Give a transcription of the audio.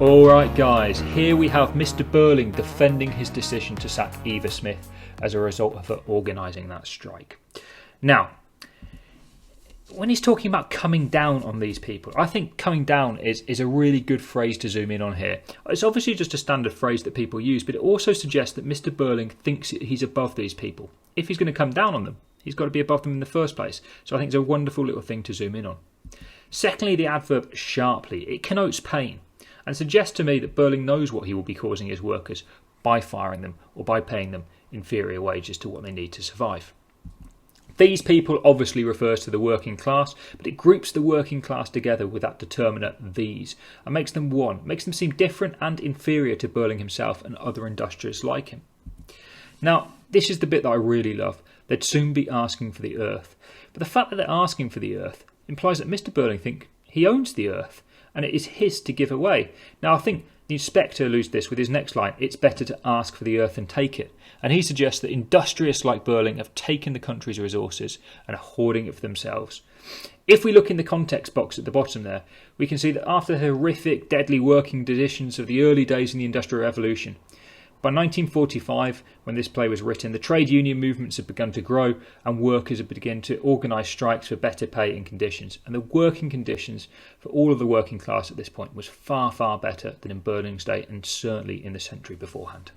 Alright guys, here we have Mr. Burling defending his decision to sack Eva Smith as a result of her organising that strike. Now, when he's talking about coming down on these people, I think coming down is a really good phrase to zoom in on here. It's obviously just a standard phrase that people use, but it also suggests that Mr. Burling thinks he's above these people. If he's going to come down on them, he's got to be above them in the first place. So I think it's a wonderful little thing to zoom in on. Secondly, the adverb sharply. It connotes pain and suggests to me that Burling knows what he will be causing his workers by firing them or by paying them inferior wages to what they need to survive. These people obviously refers to the working class, but it groups the working class together with that determiner these and makes them one, makes them seem different and inferior to Burling himself and other industrialists like him. Now, this is the bit that I really love. They'd soon be asking for the earth. But the fact that they're asking for the earth implies that Mr. Burling thinks he owns the earth and it is his to give away. Now, I think the inspector alludes this with his next line, it's better to ask for the earth than take it. And he suggests that industrialists like Burling have taken the country's resources and are hoarding it for themselves. If we look in the context box at the bottom there, we can see that after the horrific, deadly working conditions of the early days in the Industrial Revolution, by 1945, when this play was written, the trade union movements had begun to grow and workers had begun to organise strikes for better pay and conditions. And the working conditions for all of the working class at this point was far, far better than in Burling's day and certainly in the century beforehand.